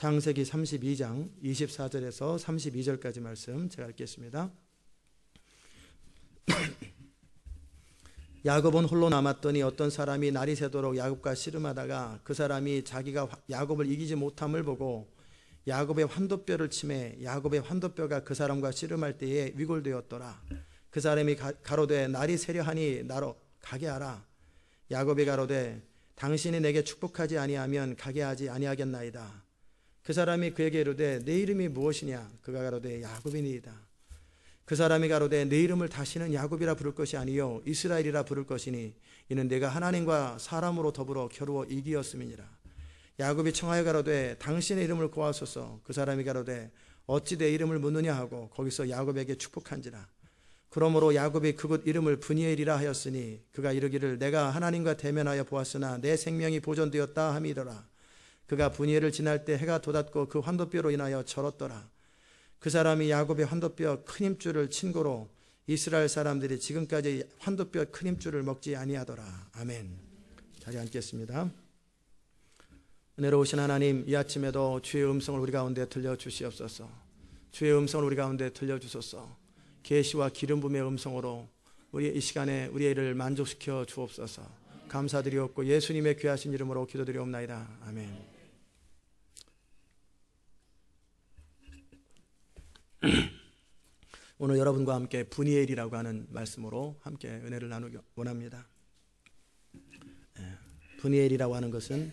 창세기 32장 24절에서 32절까지 말씀 제가 읽겠습니다. 야곱은 홀로 남았더니 어떤 사람이 날이 새도록 야곱과 씨름하다가 그 사람이 자기가 야곱을 이기지 못함을 보고 야곱의 환도뼈를 치매 야곱의 환도뼈가 그 사람과 씨름할 때에 위골되었더라. 그 사람이 가로되 날이 새려하니 나로 가게 하라. 야곱이 가로되 당신이 내게 축복하지 아니하면 가게 하지 아니하겠나이다. 그 사람이 그에게 이르되 내 이름이 무엇이냐. 그가 가로되 야곱이니이다. 그 사람이 가로되 내 이름을 다시는 야곱이라 부를 것이 아니요 이스라엘이라 부를 것이니 이는 내가 하나님과 사람으로 더불어 겨루어 이기었음이니라. 야곱이 청하여 가로되 당신의 이름을 구하소서. 그 사람이 가로되 어찌 내 이름을 묻느냐 하고 거기서 야곱에게 축복한지라. 그러므로 야곱이 그곳 이름을 브니엘이라 하였으니 그가 이르기를 내가 하나님과 대면하여 보았으나 내 생명이 보존되었다 함이더라. 그가 브니엘을 지날 때 해가 돋았고 그 환도뼈로 인하여 절었더라. 그 사람이 야곱의 환도뼈 큰 힘줄을 친 고로 이스라엘 사람들이 지금까지 환도뼈 큰 힘줄을 먹지 아니하더라. 아멘. 자리 앉겠습니다. 은혜로우신 하나님, 이 아침에도 주의 음성을 우리 가운데 들려주시옵소서. 주의 음성을 우리 가운데 들려주소서. 계시와 기름 부음의 음성으로 우리 이 시간에 우리의 일을 만족시켜 주옵소서. 감사드리옵고 예수님의 귀하신 이름으로 기도드리옵나이다. 아멘. 오늘 여러분과 함께 브니엘이라고 하는 말씀으로 함께 은혜를 나누기 원합니다. 브니엘이라고 하는 것은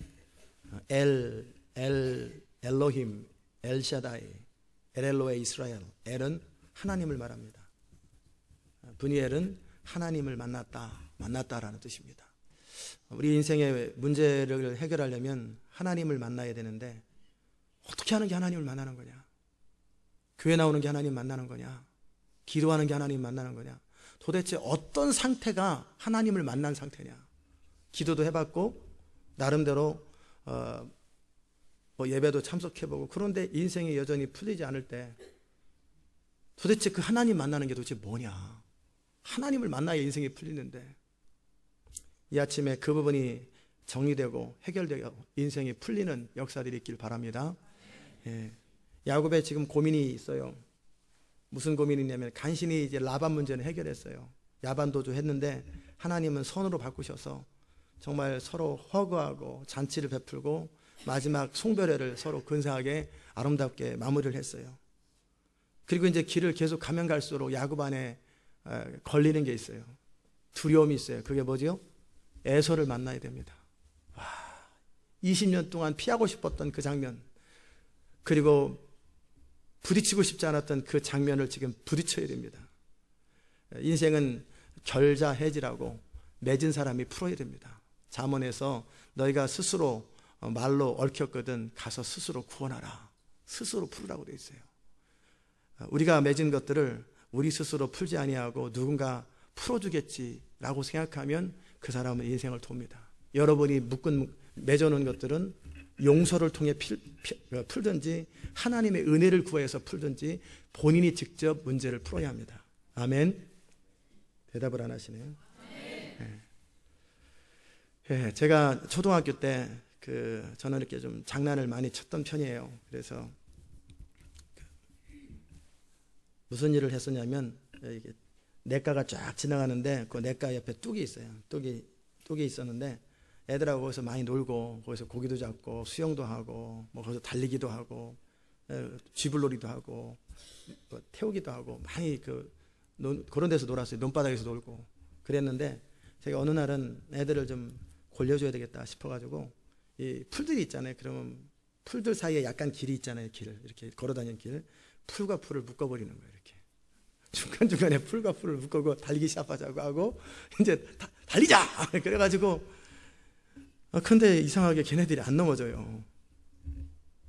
엘로힘, 엘샤다이, 엘엘로의 이스라엘. 엘은 하나님을 말합니다. 브니엘은 하나님을 만났다라는 뜻입니다. 우리 인생의 문제를 해결하려면 하나님을 만나야 되는데 어떻게 하는 게 하나님을 만나는 거냐? 교회 나오는 게 하나님 만나는 거냐? 기도하는 게 하나님 만나는 거냐? 도대체 어떤 상태가 하나님을 만난 상태냐? 기도도 해봤고 나름대로 예배도 참석해보고 그런데 인생이 여전히 풀리지 않을 때 도대체 그 하나님 만나는 게 도대체 뭐냐? 하나님을 만나야 인생이 풀리는데 이 아침에 그 부분이 정리되고 해결되고 인생이 풀리는 역사들이 있길 바랍니다. 야곱에 지금 고민이 있어요. 무슨 고민이 있냐면 간신히 이제 라반 문제는 해결했어요. 야반도주 했는데 하나님은 선으로 바꾸셔서 정말 서로 허그하고 잔치를 베풀고 마지막 송별회를 서로 근사하게 아름답게 마무리를 했어요. 그리고 이제 길을 계속 가면 갈수록 야곱 안에 걸리는 게 있어요. 두려움이 있어요. 그게 뭐죠? 에서를 만나야 됩니다. 20년 동안 피하고 싶었던 그 장면, 그리고 부딪히고 싶지 않았던 그 장면을 지금 부딪혀야 됩니다. 인생은 결자해지라고 맺은 사람이 풀어야 됩니다. 잠언에서 너희가 스스로 말로 얽혔거든 가서 스스로 구원하라. 스스로 풀으라고 되어 있어요. 우리가 맺은 것들을 우리 스스로 풀지 아니하고 누군가 풀어주겠지라고 생각하면 그 사람은 인생을 돕니다. 여러분이 맺어놓은 것들은 용서를 통해 풀든지 하나님의 은혜를 구해서 풀든지 본인이 직접 문제를 풀어야 합니다. 아멘. 대답을 안 하시네요. 네. 제가 초등학교 때 저는 이렇게 좀 장난을 많이 쳤던 편이에요. 그래서 무슨 일을 했었냐면 이게 냇가가 쫙 지나가는데 그 냇가 옆에 뚝이 있어요. 뚝이 있었는데 애들하고 거기서 많이 놀고 거기서 고기도 잡고 수영도 하고 뭐 거기서 달리기도 하고 쥐불놀이도 하고 뭐 태우기도 하고 많이 그런 데서 놀았어요. 논바닥에서 놀고 그랬는데 제가 어느 날은 애들을 좀 골려줘야 되겠다 싶어가지고 이 풀들이 있잖아요. 그러면 풀들 사이에 약간 길이 있잖아요. 이렇게 걸어다니는 길. 풀과 풀을 묶어버리는 거예요. 이렇게 중간중간에 풀과 풀을 묶고 달리기 시합하자고 하고 이제 달리자! 그래가지고 근데 이상하게 걔네들이 안 넘어져요.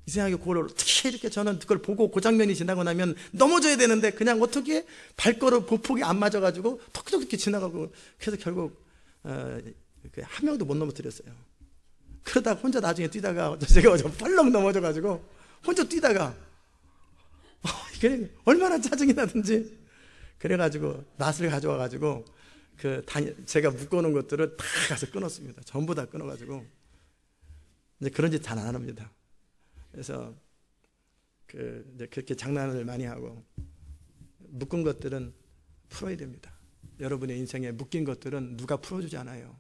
이상하게 그걸 어떻게 이렇게 저는 그걸 보고 그 장면이 지나고 나면 넘어져야 되는데 그냥 어떻게 발걸음 보폭이 안 맞아가지고 톡톡 이렇게 지나가고 그래서 결국 한 명도 못 넘어뜨렸어요. 그러다가 혼자 나중에 뛰다가 제가 펄렁 넘어져가지고 혼자 뛰다가 이게 얼마나 짜증이 나든지 그래가지고 낫을 가져와가지고 제가 묶어놓은 것들을 다 가서 끊었습니다. 전부 다 끊어가지고 이제 그런 짓 잘 안 합니다. 그래서 이제 그렇게 장난을 많이 하고, 묶은 것들은 풀어야 됩니다. 여러분의 인생에 묶인 것들은 누가 풀어주지 않아요.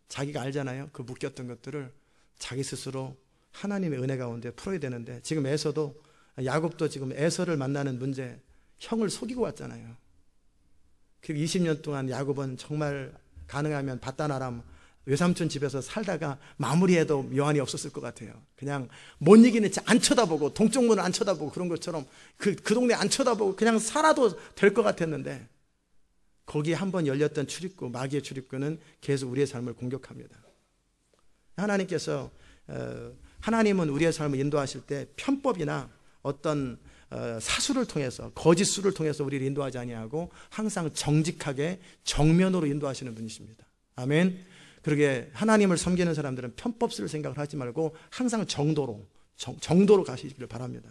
자기가 알잖아요. 그 묶였던 것들을 자기 스스로 하나님의 은혜 가운데 풀어야 되는데, 지금 에서도, 야곱도 지금 에서를 만나는 문제, 형을 속이고 왔잖아요. 그리고 20년 동안 야곱은 정말 가능하면 밧단 아람 외삼촌 집에서 살다가 마무리해도 묘안이 없었을 것 같아요. 그냥 못 이기는 채 안 쳐다보고, 동쪽 문을 안 쳐다보고, 그런 것처럼 그 동네 안 쳐다보고 그냥 살아도 될 것 같았는데, 거기에 한번 열렸던 출입구, 마귀의 출입구는 계속 우리의 삶을 공격합니다. 하나님께서, 하나님은 우리의 삶을 인도하실 때 편법이나 어떤 사수를 통해서, 거짓 수를 통해서 우리를 인도하지 아니하고 항상 정직하게 정면으로 인도하시는 분이십니다. 아멘. 그러게 하나님을 섬기는 사람들은 편법 쓸 생각을 하지 말고 항상 정도로 가시기를 바랍니다.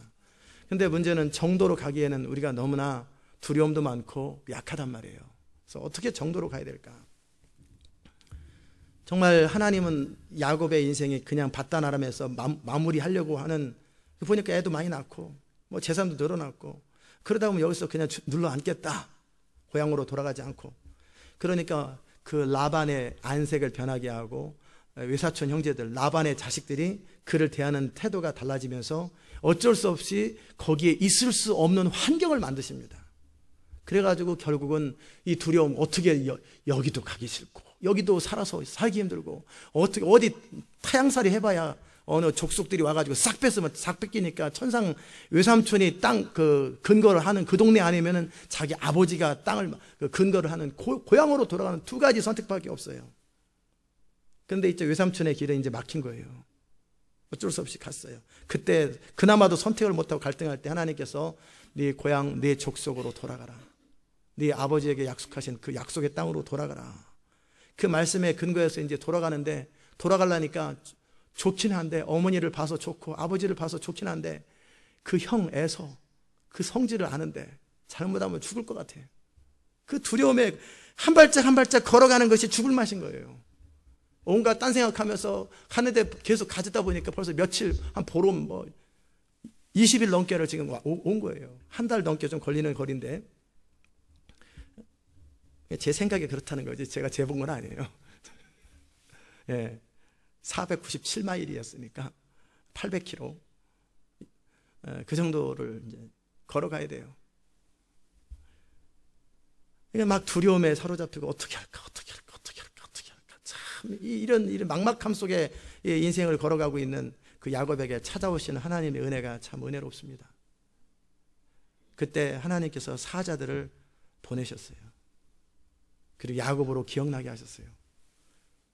근데 문제는 정도로 가기에는 우리가 너무나 두려움도 많고 약하단 말이에요. 그래서 어떻게 정도로 가야 될까? 정말 하나님은 야곱의 인생이 그냥 밧단 아람에서 마무리하려고 하는, 보니까 애도 많이 낳고 뭐 재산도 늘어났고, 그러다 보면 여기서 그냥 눌러 앉겠다, 고향으로 돌아가지 않고. 그러니까 그 라반의 안색을 변하게 하고, 외사촌 형제들, 라반의 자식들이 그를 대하는 태도가 달라지면서 어쩔 수 없이 거기에 있을 수 없는 환경을 만드십니다. 그래가지고 결국은 이 두려움, 어떻게 여기도 가기 싫고 여기도 살아서 살기 힘들고, 어디 타양살이 해봐야 어느 족속들이 와가지고 싹 뺏으면 싹 뺏기니까, 천상 외삼촌이 땅 근거를 하는 그 동네 아니면은 자기 아버지가 땅을 근거를 하는 고향으로 돌아가는 두 가지 선택밖에 없어요. 그런데 이제 외삼촌의 길은 이제 막힌 거예요. 어쩔 수 없이 갔어요. 그때 그나마도 선택을 못하고 갈등할 때 하나님께서 네 고향, 네 족속으로 돌아가라, 네 아버지에게 약속하신 그 약속의 땅으로 돌아가라, 그 말씀에 근거해서 이제 돌아가는데, 돌아가려니까 좋긴 한데, 어머니를 봐서 좋고 아버지를 봐서 좋긴 한데, 그 형 에서 그 성질을 아는데 잘못하면 죽을 것 같아. 그 두려움에 한 발짝 한 발짝 걸어가는 것이 죽을 맛인 거예요. 온갖 딴 생각하면서 하는데 계속 가졌다 보니까 벌써 며칠, 한 보름, 20일 넘게를 지금 온 거예요. 한 달 넘게 좀 걸리는 거리인데, 제 생각이 그렇다는 거지 제가 재본 건 아니에요. 예, 497마일이었으니까 800km, 그 정도를 이제 걸어가야 돼요. 막 두려움에 사로잡히고 어떻게 할까 참, 이런 막막함 속에 인생을 걸어가고 있는 그 야곱에게 찾아오시는 하나님의 은혜가 참 은혜롭습니다. 그때 하나님께서 사자들을 보내셨어요. 그리고 야곱으로 기억나게 하셨어요.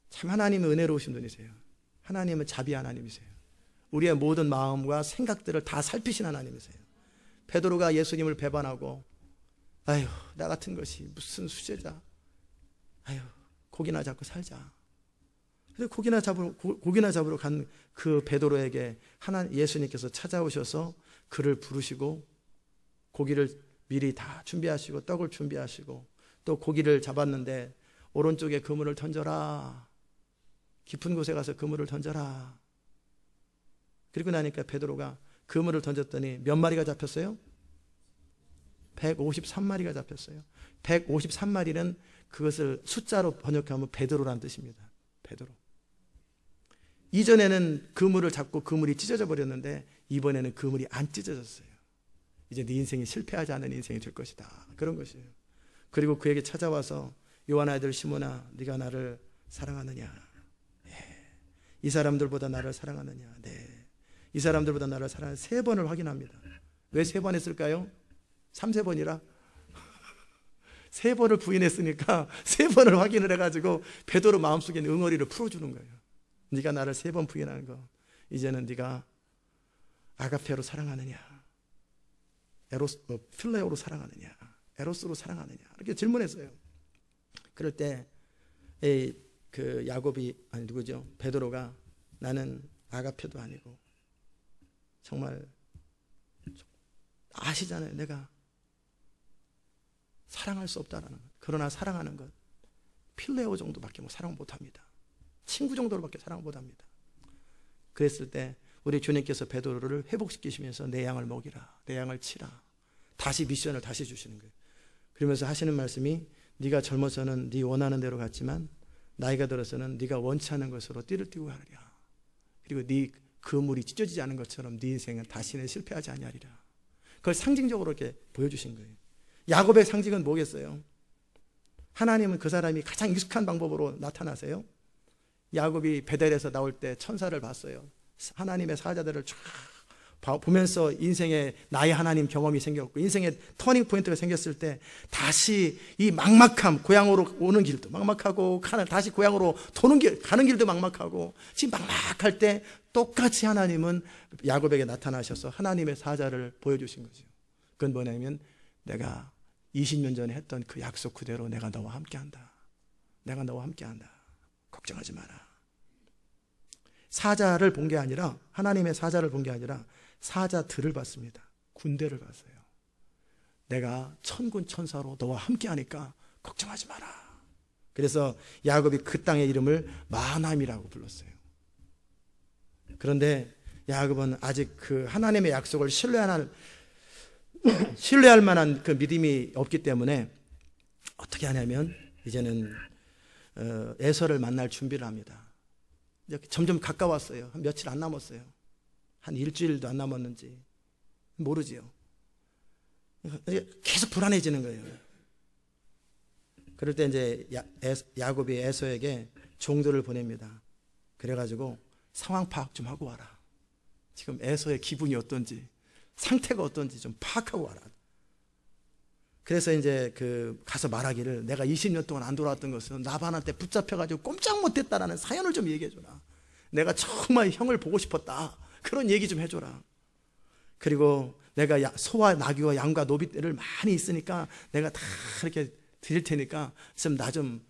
참 하나님은 은혜로우신 분이세요. 하나님은 자비 하나님이세요. 우리의 모든 마음과 생각들을 다 살피신 하나님이세요. 베드로가 예수님을 배반하고, 아유, 나 같은 것이 무슨 수제자, 아유, 고기나 잡고 살자. 그래서 고기나 잡으러 간 그 베드로에게 예수님께서 찾아오셔서 그를 부르시고, 고기를 미리 다 준비하시고 떡을 준비하시고, 또 고기를 잡았는데 오른쪽에 그물을 던져라, 깊은 곳에 가서 그물을 던져라. 그리고 나니까 베드로가 그물을 던졌더니 몇 마리가 잡혔어요? 153마리가 잡혔어요. 153마리는 그것을 숫자로 번역하면 베드로란 뜻입니다. 베드로. 이전에는 그물을 잡고 그물이 찢어져 버렸는데, 이번에는 그물이 안 찢어졌어요. 이제 네 인생이 실패하지 않는 인생이 될 것이다, 그런 것이에요. 그리고 그에게 찾아와서, 요한 아들 시몬아, 네가 나를 사랑하느냐? 네. 이 사람들보다 나를 사랑하느냐? 네. 이 사람들보다 나를 사랑하느냐? 3번을 확인합니다. 왜 3번 했을까요? 3세번이라 3번을 부인했으니까 3번을 확인을 해가지고 베드로 마음속에 있는 응어리를 풀어주는 거예요. 네가 나를 3번 부인하는 거, 이제는 네가 아가페로 사랑하느냐, 필레오로 사랑하느냐, 에로스로 사랑하느냐, 이렇게 질문했어요. 그럴 때 그 야곱이, 아니 누구죠? 베드로가, 나는 아가페도 아니고 정말 아시잖아요, 내가 사랑할 수 없다라는 것. 그러나 사랑하는 것, 필레오 정도밖에 사랑 못합니다. 친구 정도로밖에 사랑 못합니다. 그랬을 때 우리 주님께서 베드로를 회복시키시면서 내 양을 먹이라, 내 양을 치라, 다시 미션을 다시 주시는 거예요. 그러면서 하시는 말씀이 네가 젊어서는 네 원하는 대로 갔지만 나이가 들어서는 네가 원치 않는 것으로 띠를 띠고 가느랴. 그리고 네 그물이 찢어지지 않은 것처럼 네 인생은 다시는 실패하지 아니하리라. 그걸 상징적으로 이렇게 보여주신 거예요. 야곱의 상징은 뭐겠어요? 하나님은 그 사람이 가장 익숙한 방법으로 나타나세요. 야곱이 베델에서 나올 때 천사를 봤어요. 하나님의 사자들을 쫙 보면서 인생에 나의 하나님 경험이 생겼고, 인생의 터닝 포인트가 생겼을 때 다시 이 막막함, 고향으로 오는 길도 막막하고 다시 고향으로 도는 길, 가는 길도 막막하고, 지금 막막할 때 똑같이 하나님은 야곱에게 나타나셔서 하나님의 사자를 보여주신 거죠. 그건 뭐냐면 내가 20년 전에 했던 그 약속 그대로 내가 너와 함께한다. 내가 너와 함께한다. 걱정하지 마라. 사자를 본 게 아니라, 하나님의 사자를 본 게 아니라 사자들을 봤습니다. 군대를 봤어요. 내가 천군 천사로 너와 함께하니까 걱정하지 마라. 그래서 야곱이 그 땅의 이름을 마하나임이라고 불렀어요. 그런데 야곱은 아직 그 하나님의 약속을 신뢰할 만한 그 믿음이 없기 때문에 어떻게 하냐면 이제는 에서를 만날 준비를 합니다. 점점 가까웠어요. 한 며칠 안 남았어요. 한 일주일도 안 남았는지 모르지요. 계속 불안해지는 거예요. 그럴 때 이제 야곱이 에서에게 종들을 보냅니다. 그래가지고 상황 파악 좀 하고 와라. 지금 에서의 기분이 어떤지, 상태가 어떤지 좀 파악하고 와라. 그래서 이제 가서 말하기를, 내가 20년 동안 안 돌아왔던 것은 라반한테 붙잡혀가지고 꼼짝 못했다라는 사연을 좀 얘기해줘라. 내가 정말 형을 보고 싶었다. 그런 얘기 좀 해줘라. 그리고 내가 소와 나귀와 양과 노비떼를 많이 있으니까 내가 다 이렇게 드릴 테니까 나 좀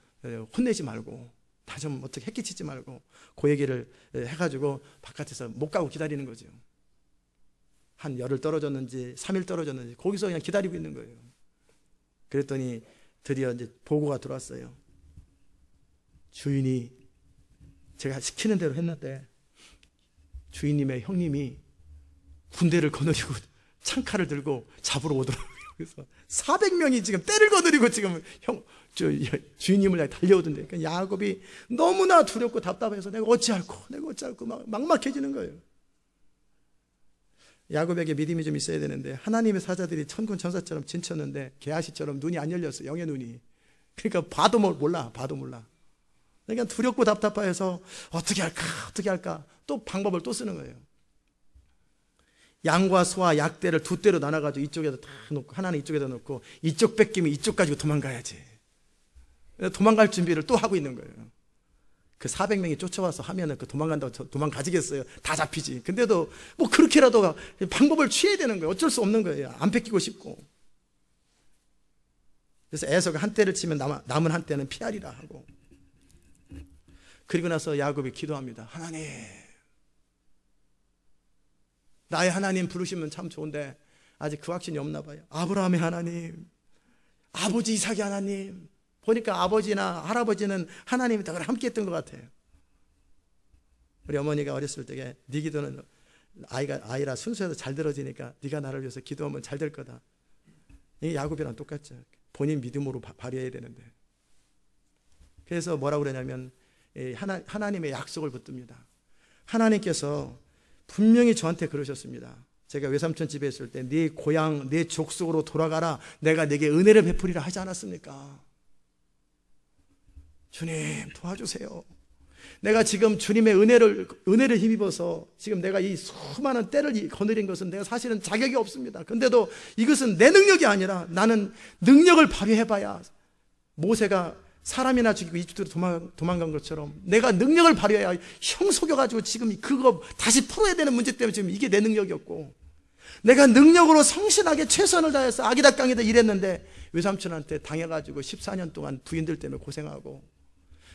혼내지 말고, 나 좀 어떻게 해끼치지 말고, 그 얘기를 해가지고 바깥에서 못 가고 기다리는 거죠. 한 열흘 떨어졌는지 3일 떨어졌는지 거기서 그냥 기다리고 있는 거예요. 그랬더니 드디어 이제 보고가 들어왔어요. 주인이 제가 시키는 대로 했는데 주인님의 형님이 군대를 거느리고 창칼을 들고 잡으러 오더라고요. 그래서 400명이 지금 때를 거느리고 지금 주인님을 향해 달려오던데, 그러니까 야곱이 너무나 두렵고 답답해서 내가 어찌할꼬 막 막막해지는 거예요. 야곱에게 믿음이 좀 있어야 되는데 하나님의 사자들이 천군 천사처럼 진쳤는데 게하시처럼 눈이 안 열렸어요. 영의 눈이. 그러니까 봐도 몰라. 그러니까 두렵고 답답해서 어떻게 할까 또 방법을 또 쓰는 거예요. 양과 소와 약대를 두 대로 나눠가지고 이쪽에다 다 놓고, 하나는 이쪽에다 놓고, 이쪽 뺏기면 이쪽 가지고 도망가야지. 도망갈 준비를 또 하고 있는 거예요. 그 400명이 쫓아와서 하면은 그 도망간다고 도망가지겠어요? 다 잡히지. 근데도 뭐 그렇게라도 방법을 취해야 되는 거예요. 어쩔 수 없는 거예요. 안 뺏기고 싶고. 그래서 에서가 한 대를 치면 남은 한 대는 피하리라 하고. 그리고 나서 야곱이 기도합니다. 하나님, 나의 하나님 부르시면 참 좋은데 아직 그 확신이 없나 봐요. 아브라함의 하나님, 아버지 이삭의 하나님. 보니까 아버지나 할아버지는 하나님이 다 함께 했던 것 같아요. 우리 어머니가 어렸을 때에 네 기도는 아이라 순수해서 잘 들어지니까 네가 나를 위해서 기도하면 잘 될 거다. 이게 야곱이랑 똑같죠. 본인 믿음으로 발휘해야 되는데. 그래서 뭐라고 그러냐면 하나님의 약속을 붙듭니다. 하나님께서 분명히 저한테 그러셨습니다. 제가 외삼촌 집에 있을 때 네 고향, 네 족속으로 돌아가라. 내가 네게 은혜를 베푸리라 하지 않았습니까? 주님 도와주세요. 내가 지금 주님의 은혜를 힘입어서 지금 내가 이 수많은 때를 거느린 것은 내가 사실은 자격이 없습니다. 근데도 이것은 내 능력이 아니라 나는 능력을 발휘해봐야, 모세가 사람이나 죽이고 이집트로 도망간 것처럼 내가 능력을 발휘해야 형 속여가지고 지금 그거 다시 풀어야 되는 문제 때문에 지금 이게 내 능력이었고, 내가 능력으로 성실하게 최선을 다해서 아기다 깡이다 일했는데 외삼촌한테 당해가지고 14년 동안 부인들 때문에 고생하고,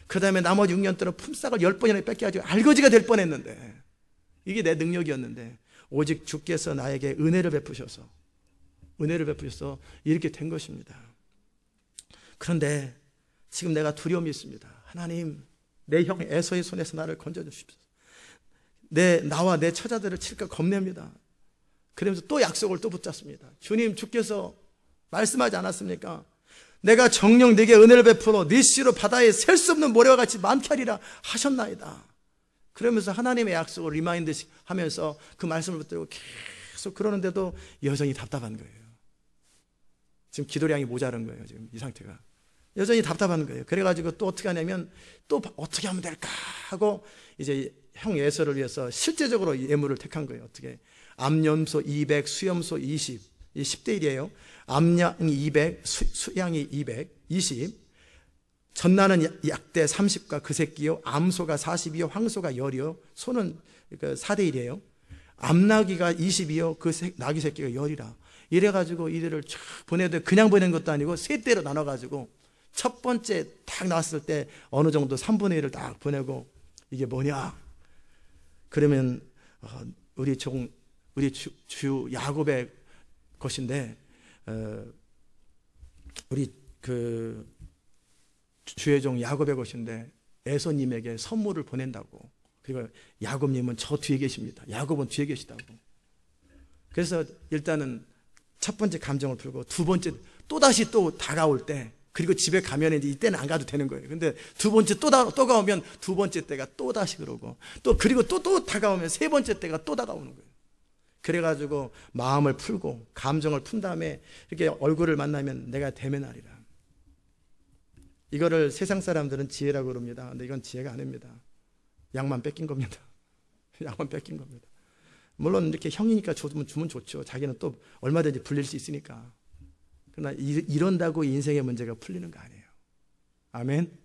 그 다음에 나머지 6년 동안 품삯을 10번이나 뺏겨가지고 알거지가 될 뻔했는데, 이게 내 능력이었는데 오직 주께서 나에게 은혜를 베푸셔서 이렇게 된 것입니다. 그런데 지금 내가 두려움이 있습니다. 하나님, 내 형 에서의 손에서 나를 건져주십시오. 나와 내 처자들을 칠까 겁냅니다. 그러면서 또 약속을 또 붙잡습니다. 주님, 주께서 말씀하지 않았습니까? 내가 정녕 네게 은혜를 베풀어 네 씨로 바다에 셀 수 없는 모래와 같이 많게 하리라 하셨나이다. 그러면서 하나님의 약속을 리마인드 하면서 그 말씀을 붙들고 계속 그러는데도 여전히 답답한 거예요. 지금 기도량이 모자란 거예요. 지금 이 상태가 여전히 답답한 거예요. 그래가지고 또 어떻게 하냐면 또 어떻게 하면 될까 하고 이제 형 예서를 위해서 실제적으로 예물을 택한 거예요. 어떻게? 암염소 200, 수염소 20, 이 10대 1이에요. 암양이 200, 수양이 200, 20. 전나는 약대 30과 그 새끼요. 암소가 40이요. 황소가 10이요. 소는 4대 1이에요. 암나귀가 20이요. 그 나귀 새끼가 10이라. 이래가지고 이들을 쫙 보내도 그냥 보낸 것도 아니고 세 대로 나눠가지고 첫 번째 딱 나왔을 때 어느 정도 3분의 1을 딱 보내고 이게 뭐냐? 그러면 우리 주 야곱의 것인데 우리 그 주의 종 야곱의 것인데 에서님에게 선물을 보낸다고. 그리고 야곱님은 저 뒤에 계십니다. 야곱은 뒤에 계시다고. 그래서 일단은 첫 번째 감정을 풀고 두 번째 또다시 또 다가올 때, 그리고 집에 가면 이제 이때는 안 가도 되는 거예요. 근데 두 번째 또 가오면 두 번째 때가 또 다시 그러고 그리고 또 다가오면 세 번째 때가 또 다가오는 거예요. 그래가지고 마음을 풀고 감정을 푼 다음에 이렇게 얼굴을 만나면 내가 대면하리라. 이거를 세상 사람들은 지혜라고 그럽니다. 근데 이건 지혜가 아닙니다. 양만 뺏긴 겁니다. 양만 뺏긴 겁니다. 물론 이렇게 형이니까 주면 좋죠. 자기는 또 얼마든지 불릴 수 있으니까. 그러나 이런다고 인생의 문제가 풀리는 거 아니에요. 아멘.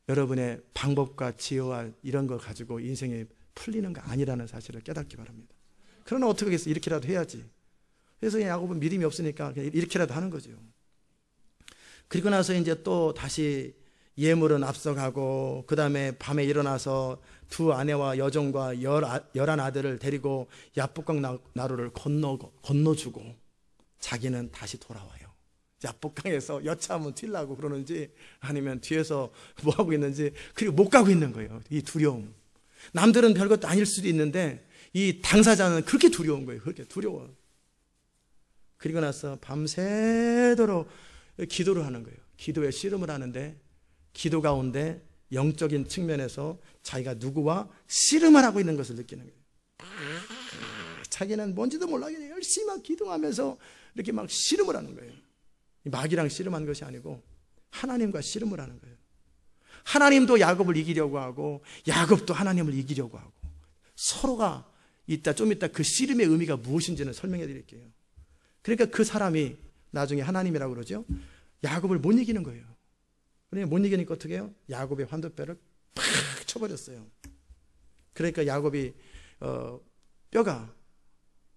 여러분의 방법과 지혜와 이런 걸 가지고 인생이 풀리는 거 아니라는 사실을 깨닫기 바랍니다. 그러나 어떻게 하겠어요? 이렇게라도 해야지. 그래서 야곱은 믿음이 없으니까 그냥 이렇게라도 하는 거죠. 그리고 나서 이제 또 다시 예물은 앞서가고, 그 다음에 밤에 일어나서 두 아내와 여종과 11아들을 데리고 야복강 나루를 건너주고 자기는 다시 돌아와요. 야복강에서 여차하면 튀려고 그러는지 아니면 뒤에서 뭐하고 있는지, 그리고 못 가고 있는 거예요. 이 두려움. 남들은 별것도 아닐 수도 있는데 이 당사자는 그렇게 두려운 거예요. 그렇게 두려워. 그리고 나서 밤새도록 기도를 하는 거예요. 기도에 씨름을 하는데, 기도 가운데 영적인 측면에서 자기가 누구와 씨름을 하고 있는 것을 느끼는 거예요. 자기는 뭔지도 몰라 그냥 열심히 막 기도하면서 이렇게 막 씨름을 하는 거예요. 마귀랑 씨름한 것이 아니고 하나님과 씨름을 하는 거예요. 하나님도 야곱을 이기려고 하고 야곱도 하나님을 이기려고 하고, 서로가 좀 이따 그 씨름의 의미가 무엇인지는 설명해 드릴게요. 그러니까 그 사람이 나중에 하나님이라고 그러죠. 야곱을 못 이기는 거예요. 그러니까 못 이기니까 어떻게 해요? 야곱의 환도뼈를 팍 쳐버렸어요. 그러니까 야곱이 뼈가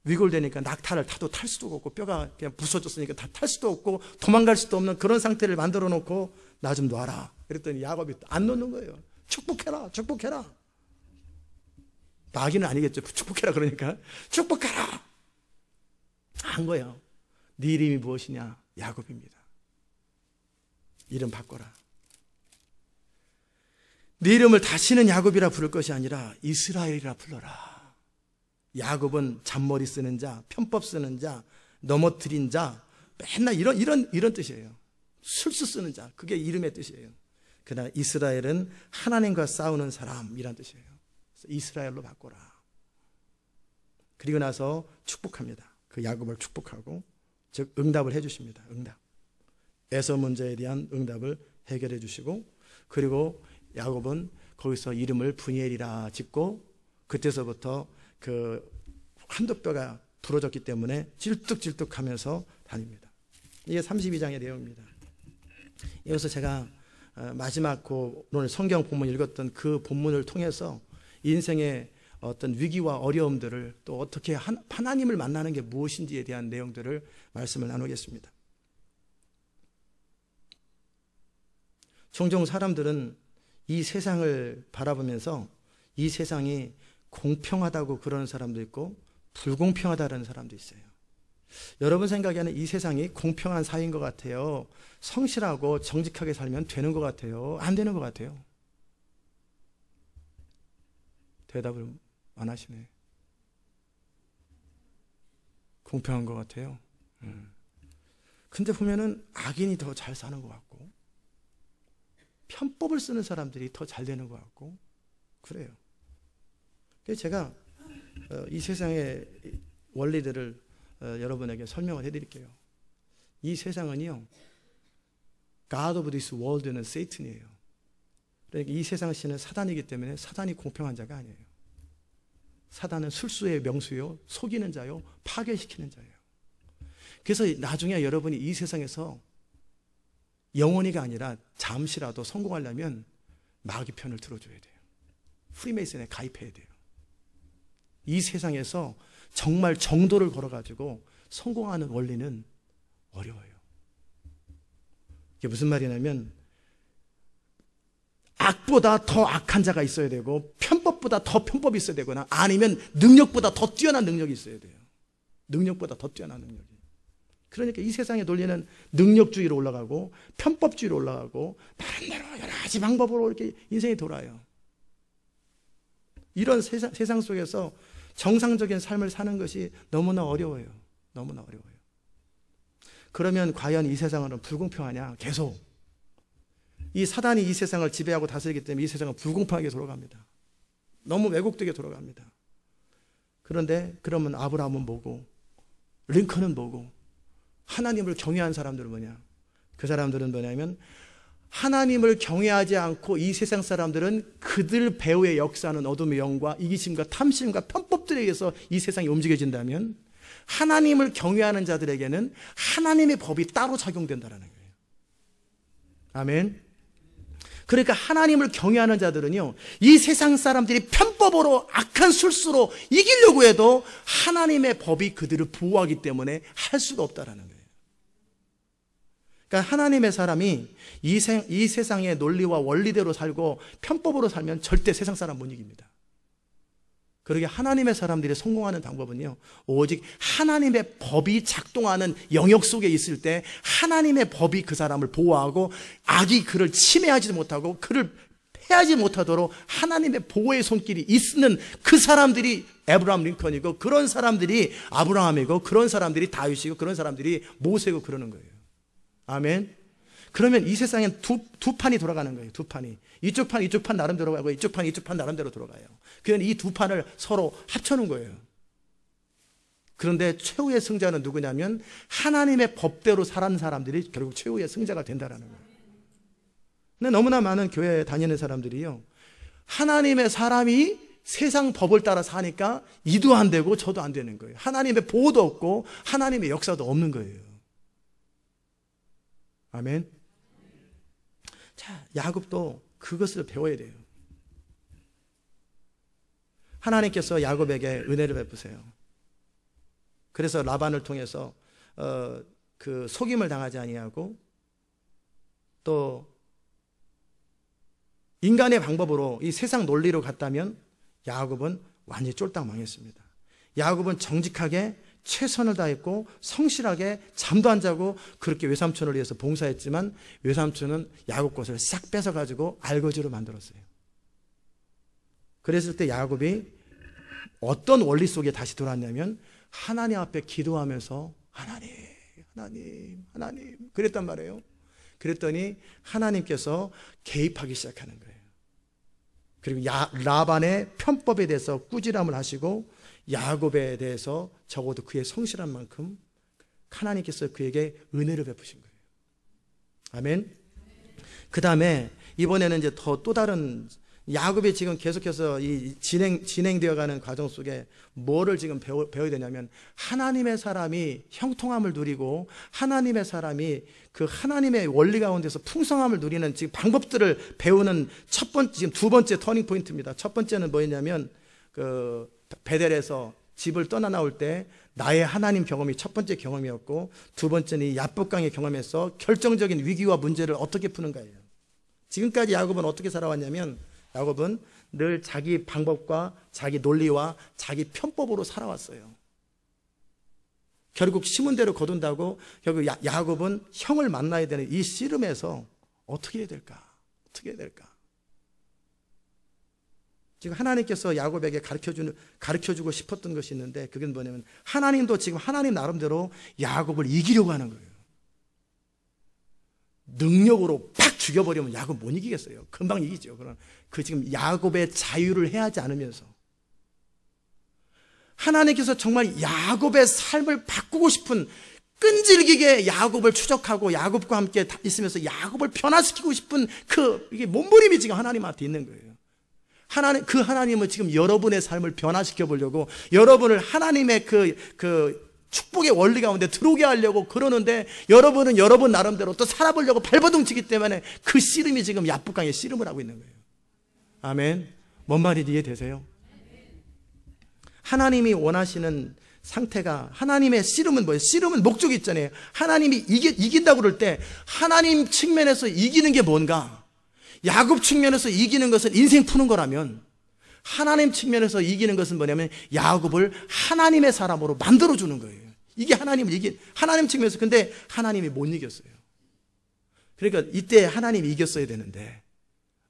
위골되니까 낙타를 타도 탈 수도 없고, 뼈가 그냥 부서졌으니까 다 탈 수도 없고 도망갈 수도 없는 그런 상태를 만들어 놓고 나 좀 놔라. 그랬더니 야곱이 안 놓는 거예요. 축복해라, 축복해라. 마귀는 아니겠죠. 축복해라 그러니까 축복해라 한 거예요. 네 이름이 무엇이냐? 야곱입니다. 이름 바꿔라. 네 이름을 다시는 야곱이라 부를 것이 아니라 이스라엘이라 불러라. 야곱은 잔머리 쓰는 자, 편법 쓰는 자, 넘어뜨린 자, 맨날 이런 뜻이에요. 술수 쓰는 자, 그게 이름의 뜻이에요. 그러나 이스라엘은 하나님과 싸우는 사람이란 뜻이에요. 그래서 이스라엘로 바꿔라. 그리고 나서 축복합니다. 그 야곱을 축복하고, 즉 응답을 해주십니다. 응답. 에서 문제에 대한 응답을 해결해 주시고, 그리고 야곱은 거기서 이름을 브니엘이라 짓고, 그때서부터 그 환도뼈가 부러졌기 때문에 질뚝질뚝하면서 다닙니다. 이게 32장의 내용입니다. 여기서 제가 마지막 오늘 성경 본문 읽었던 그 본문을 통해서 인생의 어떤 위기와 어려움들을, 또 어떻게 하나님을 만나는 게 무엇인지에 대한 내용들을 말씀을 나누겠습니다. 종종 사람들은 이 세상을 바라보면서 이 세상이 공평하다고 그러는 사람도 있고 불공평하다는 사람도 있어요. 여러분 생각에는 이 세상이 공평한 사회인 것 같아요? 성실하고 정직하게 살면 되는 것 같아요? 안 되는 것 같아요? 대답을 안 하시네. 공평한 것 같아요. 근데 보면은 악인이 더 잘 사는 것 같고, 편법을 쓰는 사람들이 더 잘 되는 것 같고, 그래요. 그래서 제가 이 세상의 원리들을 여러분에게 설명을 해드릴게요. 이 세상은요, God of this world는 Satan이에요. 그러니까 이 세상 신은 사단이기 때문에 사단이 공평한 자가 아니에요. 사단은 술수의 명수요, 속이는 자요, 파괴시키는 자예요. 그래서 나중에 여러분이 이 세상에서 영원히가 아니라 잠시라도 성공하려면 마귀 편을 들어줘야 돼요. 프리메이슨에 가입해야 돼요. 이 세상에서 정말 정도를 걸어가지고 성공하는 원리는 어려워요. 이게 무슨 말이냐면, 악보다 더 악한 자가 있어야 되고, 편법보다 더 편법이 있어야 되거나, 아니면 능력보다 더 뛰어난 능력이 있어야 돼요. 능력보다 더 뛰어난 능력이. 그러니까 이 세상의 논리는 능력주의로 올라가고, 편법주의로 올라가고, 나름대로 여러 가지 방법으로 이렇게 인생이 돌아요. 이런 세상 속에서 정상적인 삶을 사는 것이 너무나 어려워요. 너무나 어려워요. 그러면 과연 이 세상은 불공평하냐? 계속. 이 사단이 이 세상을 지배하고 다스리기 때문에 이 세상은 불공평하게 돌아갑니다. 너무 왜곡되게 돌아갑니다. 그런데 그러면 아브라함은 뭐고, 링컨은 뭐고, 하나님을 경외한 사람들은 뭐냐? 그 사람들은 뭐냐면, 하나님을 경외하지 않고 이 세상 사람들은 그들 배후에 역사하는 어둠의 영과 이기심과 탐심과 편법들에 의해서 이 세상이 움직여진다면, 하나님을 경외하는 자들에게는 하나님의 법이 따로 작용된다는 거예요. 아멘. 그러니까 하나님을 경외하는 자들은요, 이 세상 사람들이 편법으로 악한 술수로 이기려고 해도 하나님의 법이 그들을 보호하기 때문에 할 수가 없다라는 거예요. 그러니까 하나님의 사람이 이 세상의 논리와 원리대로 살고 편법으로 살면 절대 세상 사람 못 이깁니다. 그러게 하나님의 사람들이 성공하는 방법은요, 오직 하나님의 법이 작동하는 영역 속에 있을 때 하나님의 법이 그 사람을 보호하고, 악이 그를 침해하지 못하고 그를 패하지 못하도록 하나님의 보호의 손길이 있는 그 사람들이 에브라함 링컨이고, 그런 사람들이 아브라함이고, 그런 사람들이 다윗이고, 그런 사람들이 모세고 그러는 거예요. 아멘. 그러면 이 세상엔 두 판이 돌아가는 거예요. 두 판이. 이쪽 판 나름대로 가고, 이쪽 판 나름대로 돌아가요. 그냥 이 두 판을 서로 합쳐놓은 거예요. 그런데 최후의 승자는 누구냐면, 하나님의 법대로 살아는 사람들이 결국 최후의 승자가 된다는 거예요. 근데 너무나 많은 교회에 다니는 사람들이요, 하나님의 사람이 세상 법을 따라 사니까 이도 안 되고 저도 안 되는 거예요. 하나님의 보호도 없고 하나님의 역사도 없는 거예요. 아멘. 자, 야곱도 그것을 배워야 돼요. 하나님께서 야곱에게 은혜를 베푸세요. 그래서 라반을 통해서 그 속임을 당하지 아니하고, 또 인간의 방법으로 이 세상 논리로 갔다면 야곱은 완전히 쫄딱 망했습니다. 야곱은 정직하게 최선을 다했고 성실하게 잠도 안 자고 그렇게 외삼촌을 위해서 봉사했지만, 외삼촌은 야곱 것을 싹 뺏어가지고 알거지로 만들었어요. 그랬을 때 야곱이 어떤 원리 속에 다시 돌아왔냐면, 하나님 앞에 기도하면서 하나님 그랬단 말이에요. 그랬더니 하나님께서 개입하기 시작하는 거예요. 그리고 라반의 편법에 대해서 꾸지람을 하시고, 야곱에 대해서 적어도 그의 성실한 만큼 하나님께서 그에게 은혜를 베푸신 거예요. 아멘. 그 다음에 이번에는 이제 또 다른, 야곱이 지금 계속해서 이 진행되어가는 과정 속에 뭐를 지금 배워야 되냐면, 하나님의 사람이 형통함을 누리고, 하나님의 사람이 그 하나님의 원리 가운데서 풍성함을 누리는 지금 방법들을 배우는 지금 두 번째 터닝 포인트입니다. 첫 번째는 뭐였냐면, 그 베델에서 집을 떠나 나올 때 나의 하나님 경험이 첫 번째 경험이었고, 두 번째는 이 야복강의 경험에서 결정적인 위기와 문제를 어떻게 푸는가예요. 지금까지 야곱은 어떻게 살아왔냐면, 야곱은 늘 자기 방법과 자기 논리와 자기 편법으로 살아왔어요. 결국 심은 대로 거둔다고 결국 야곱은 형을 만나야 되는 이 씨름에서 어떻게 해야 될까? 지금 하나님께서 야곱에게 가르쳐주고 싶었던 것이 있는데, 그게 뭐냐면 하나님도 지금 하나님 나름대로 야곱을 이기려고 하는 거예요. 능력으로 팍 죽여버리면 야곱 못 이기겠어요. 금방 이기죠. 그럼 그 지금 야곱의 자유를 해하지 않으면서 하나님께서 정말 야곱의 삶을 바꾸고 싶은, 끈질기게 야곱을 추적하고 야곱과 함께 있으면서 야곱을 변화시키고 싶은 이게 몸부림이 지금 하나님한테 있는 거예요. 그 하나님은 지금 여러분의 삶을 변화시켜 보려고, 여러분을 하나님의 그 축복의 원리 가운데 들어오게 하려고 그러는데, 여러분은 여러분 나름대로 또 살아보려고 발버둥치기 때문에 그 씨름이 지금 야복강에 씨름을 하고 있는 거예요. 아멘. 뭔 말인지 이해되세요? 하나님이 원하시는 상태가, 하나님의 씨름은 뭐예요? 씨름은 목적이 있잖아요. 하나님이 이긴다고 그럴 때 하나님 측면에서 이기는 게 뭔가? 야곱 측면에서 이기는 것은 인생 푸는 거라면, 하나님 측면에서 이기는 것은 뭐냐면 야곱을 하나님의 사람으로 만들어주는 거예요. 이게 하나님 측면에서. 근데 하나님이 못 이겼어요. 그러니까 이때 하나님이 이겼어야 되는데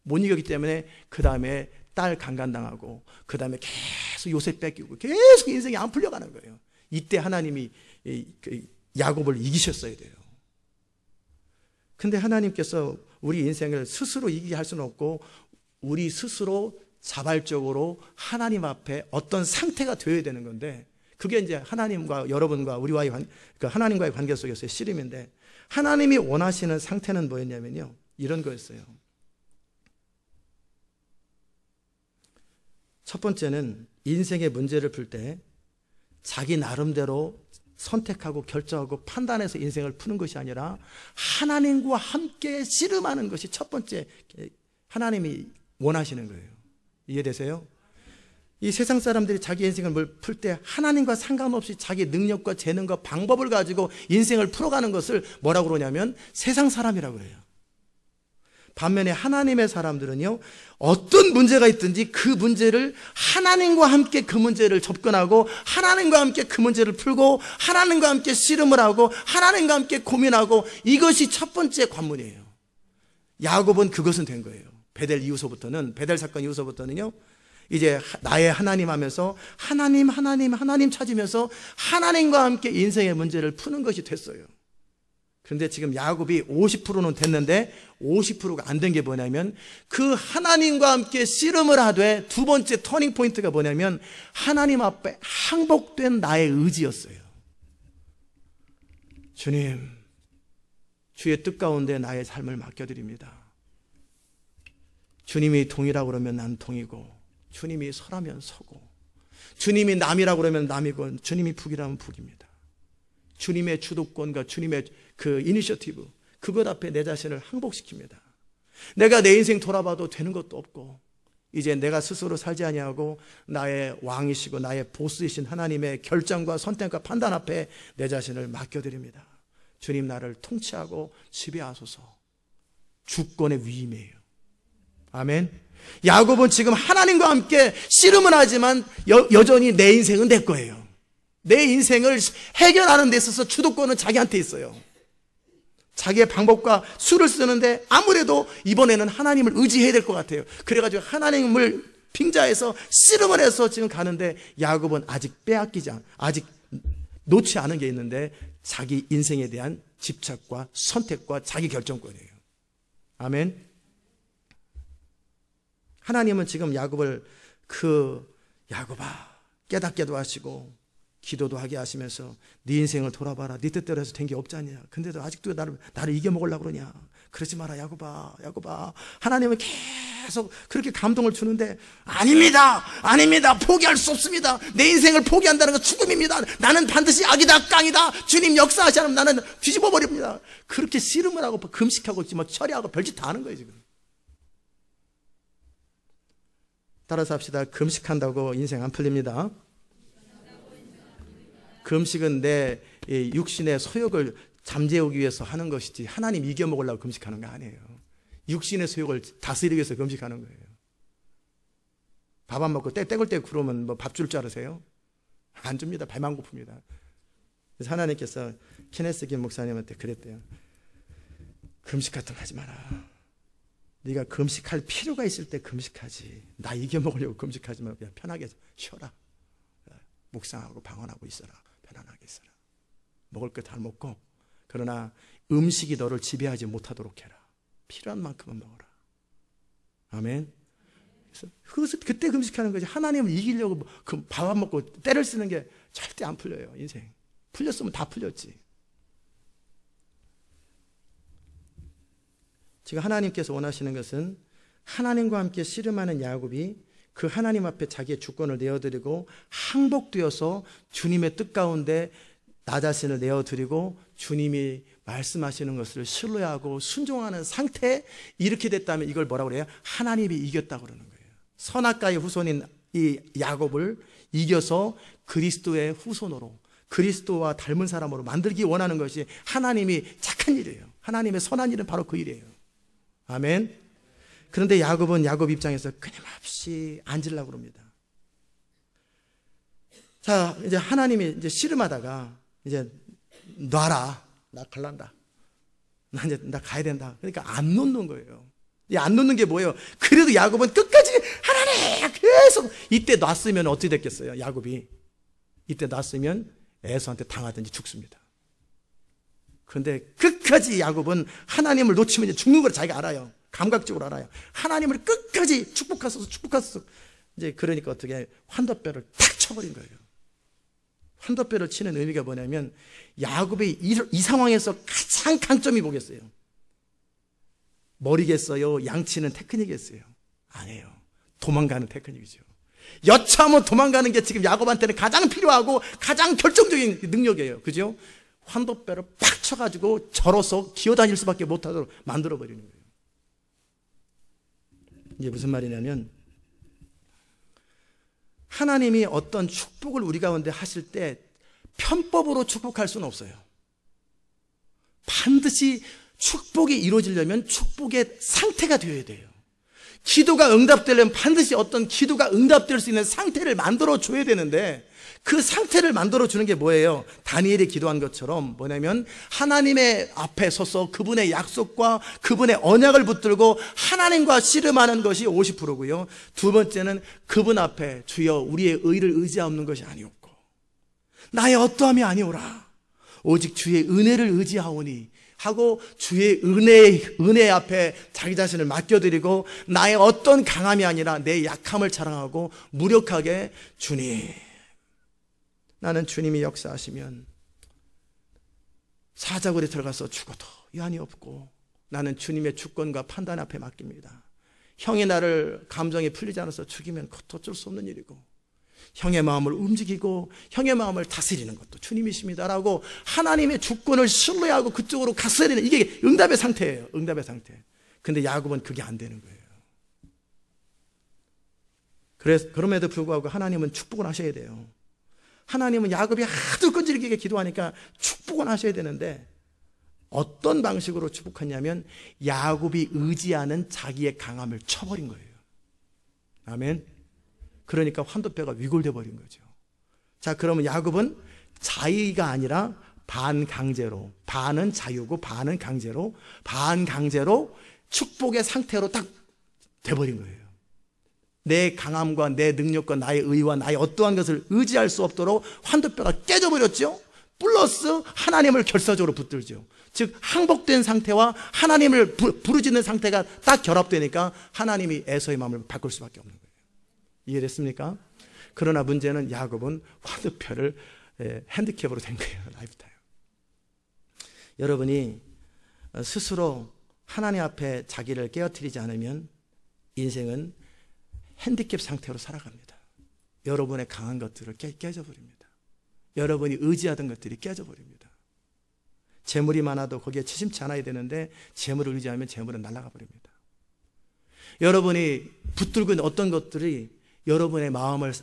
못 이겼기 때문에 그 다음에 딸 강간당하고, 그 다음에 계속 요셉 뺏기고, 계속 인생이 안 풀려가는 거예요. 이때 하나님이 야곱을 이기셨어야 돼요. 근데 하나님께서 우리 인생을 스스로 이기게 할 수는 없고, 우리 스스로 자발적으로 하나님 앞에 어떤 상태가 되어야 되는 건데, 그게 이제 하나님과 여러분과 하나님과의 관계 속에서의 씨름인데, 하나님이 원하시는 상태는 뭐였냐면요, 이런 거였어요. 첫 번째는 인생의 문제를 풀 때 자기 나름대로 선택하고 결정하고 판단해서 인생을 푸는 것이 아니라 하나님과 함께 씨름하는 것이 첫 번째 하나님이 원하시는 거예요. 이해되세요? 이 세상 사람들이 자기 인생을 풀 때 하나님과 상관없이 자기 능력과 재능과 방법을 가지고 인생을 풀어가는 것을 뭐라고 그러냐면 세상 사람이라고 그래요. 반면에 하나님의 사람들은요, 어떤 문제가 있든지 그 문제를 하나님과 함께 그 문제를 접근하고, 하나님과 함께 그 문제를 풀고, 하나님과 함께 씨름을 하고, 하나님과 함께 고민하고, 이것이 첫 번째 관문이에요. 야곱은 그것은 된 거예요. 베델 사건 이후서부터는요, 이제 나의 하나님 하면서 하나님 찾으면서 하나님과 함께 인생의 문제를 푸는 것이 됐어요. 그런데 지금 야곱이 50%는 됐는데 50%가 안 된 게 뭐냐면, 그 하나님과 함께 씨름을 하되 두 번째 터닝 포인트가 뭐냐면 하나님 앞에 항복된 나의 의지였어요. 주님, 주의 뜻 가운데 나의 삶을 맡겨드립니다. 주님이 동이라고 그러면 난 동이고, 주님이 서라면 서고, 주님이 남이라고 그러면 남이고, 주님이 북이라면 북입니다. 주님의 주도권과 주님의 그 이니셔티브, 그것 앞에 내 자신을 항복시킵니다. 내가 내 인생 돌아봐도 되는 것도 없고, 이제 내가 스스로 살지 아니하고 나의 왕이시고 나의 보스이신 하나님의 결정과 선택과 판단 앞에 내 자신을 맡겨드립니다. 주님, 나를 통치하고 지배하소서. 주권의 위임이에요. 아멘. 야곱은 지금 하나님과 함께 씨름은 하지만 여전히 내 인생은 내 거예요. 내 인생을 해결하는 데 있어서 주도권은 자기한테 있어요. 자기의 방법과 수를 쓰는데 아무래도 이번에는 하나님을 의지해야 될 것 같아요. 그래가지고 하나님을 빙자해서 씨름을 해서 지금 가는데, 야곱은 아직 아직 놓지 않은 게 있는데 자기 인생에 대한 집착과 선택과 자기 결정권이에요. 아멘. 하나님은 지금 야곱을 야곱아 깨닫게도 하시고 기도도 하게 하시면서 네 인생을 돌아봐라. 네 뜻대로 해서 된 게 없잖냐. 근데도 아직도 나를 이겨먹으려고 그러냐. 그러지 마라 야곱아. 하나님은 계속 그렇게 감동을 주는데, 아닙니다. 포기할 수 없습니다. 내 인생을 포기한다는 건 죽음입니다. 나는 반드시 악이다, 깡이다. 주님 역사하지 않으면 나는 뒤집어 버립니다. 그렇게 씨름을 하고 금식하고 철야하고 별짓 다 하는 거예요 지금. 따라서 합시다. 금식한다고 인생 안 풀립니다. 금식은 내 육신의 소욕을 잠재우기 위해서 하는 것이지 하나님 이겨먹으려고 금식하는 거 아니에요. 육신의 소욕을 다스리기 위해서 금식하는 거예요. 밥 안 먹고 떼굴떼굴 굴으면 뭐 밥 줄 줄 알으세요? 안 줍니다. 배만 고픕니다. 그래서 하나님께서 케네스 김 목사님한테 그랬대요. 금식 같은 거 하지 마라. 네가 금식할 필요가 있을 때 금식하지. 나 이겨먹으려고 금식하지 말고 그냥 편하게 쉬어라. 묵상하고 방언하고 있어라. 편안하게 있어라. 먹을 것 다 먹고, 그러나 음식이 너를 지배하지 못하도록 해라. 필요한 만큼은 먹어라. 아멘. 그래서 그때 금식하는 거지. 하나님을 이기려고 밥 안 먹고 때를 쓰는 게 절대 안 풀려요. 인생 풀렸으면 다 풀렸지. 지금 하나님께서 원하시는 것은 하나님과 함께 씨름하는 야곱이 그 하나님 앞에 자기의 주권을 내어드리고 항복되어서 주님의 뜻 가운데 나 자신을 내어드리고 주님이 말씀하시는 것을 신뢰하고 순종하는 상태에 이렇게 됐다면 이걸 뭐라고 그래요? 하나님이 이겼다고 그러는 거예요. 선악과의 후손인 이 야곱을 이겨서 그리스도의 후손으로, 그리스도와 닮은 사람으로 만들기 원하는 것이 하나님이 착한 일이에요. 하나님의 선한 일은 바로 그 일이에요. 아멘. 그런데 야곱은 야곱 입장에서 끊임없이 앉으려고 합니다. 자, 이제 하나님이 이제 씨름하다가 이제 놔라. 나 갈란다. 나 가야 된다. 그러니까 안 놓는 거예요. 이 안 놓는 게 뭐예요? 그래도 야곱은 끝까지 하나님 계속 이때 놨으면 어떻게 됐겠어요? 야곱이 이때 놨으면 에서한테 당하든지 죽습니다. 그런데 끝까지 야곱은 하나님을 놓치면 이제 죽는 걸 자기가 알아요. 감각적으로 알아요. 하나님을 끝까지 축복하소서. 이제 그러니까 어떻게 환도뼈를 탁 쳐버린 거예요. 환도뼈를 치는 의미가 뭐냐면 야곱의 이 상황에서 가장 강점이 뭐겠어요? 머리겠어요? 양치는 테크닉이겠어요? 아니에요. 도망가는 테크닉이죠. 여차하면 도망가는 게 지금 야곱한테는 가장 필요하고 가장 결정적인 능력이에요. 그죠? 환도뼈를 팍 쳐가지고 절어서 기어다닐 수밖에 못하도록 만들어버리는 거예요. 이게 무슨 말이냐면 하나님이 어떤 축복을 우리 가운데 하실 때 편법으로 축복할 수는 없어요. 반드시 축복이 이루어지려면 축복의 상태가 되어야 돼요. 기도가 응답되려면 반드시 어떤 기도가 응답될 수 있는 상태를 만들어줘야 되는데 그 상태를 만들어주는 게 뭐예요? 다니엘이 기도한 것처럼 뭐냐면 하나님의 앞에 서서 그분의 약속과 그분의 언약을 붙들고 하나님과 씨름하는 것이 50%고요. 두 번째는 그분 앞에 주여 우리의 의를 의지하는 것이 아니었고 나의 어떠함이 아니오라 오직 주의 은혜를 의지하오니 하고 주의 은혜 앞에 자기 자신을 맡겨드리고 나의 어떤 강함이 아니라 내 약함을 자랑하고 무력하게 주님 나는 주님이 역사하시면 사자굴에 들어가서 죽어도 유한이 없고 나는 주님의 주권과 판단 앞에 맡깁니다. 형이 나를 감정이 풀리지 않아서 죽이면 그것도 어쩔 수 없는 일이고 형의 마음을 움직이고 형의 마음을 다스리는 것도 주님이십니다라고 하나님의 주권을 신뢰하고 그쪽으로 갔어야 되는 이게 응답의 상태예요. 응답의 상태. 근데 야곱은 그게 안 되는 거예요. 그럼에도 불구하고 하나님은 축복을 하셔야 돼요. 하나님은 야곱이 하도 끈질기게 기도하니까 축복은 하셔야 되는데 어떤 방식으로 축복했냐면 야곱이 의지하는 자기의 강함을 쳐버린 거예요. 아멘. 그러니까 환도뼈가 위골돼 버린 거죠. 자, 그러면 야곱은 자의가 아니라 반강제로, 반은 자유고 반은 강제로, 반강제로 축복의 상태로 딱 돼버린 거예요. 내 강함과 내 능력과 나의 의와 나의 어떠한 것을 의지할 수 없도록 환도뼈가 깨져버렸죠. 플러스 하나님을 결사적으로 붙들죠. 즉 항복된 상태와 하나님을 부르짖는 상태가 딱 결합되니까 하나님이 에서의 마음을 바꿀 수밖에 없는 거예요. 이해됐습니까? 그러나 문제는 야곱은 환도뼈를 핸디캡으로 된 거예요. 라이프타임. 여러분이 스스로 하나님 앞에 자기를 깨어뜨리지 않으면 인생은 핸디캡 상태로 살아갑니다. 여러분의 강한 것들을 깨져버립니다. 여러분이 의지하던 것들이 깨져버립니다. 재물이 많아도 거기에 치심치 않아야 되는데 재물을 의지하면 재물은 날아가 버립니다. 여러분이 붙들고 있는 어떤 것들이 여러분의 마음을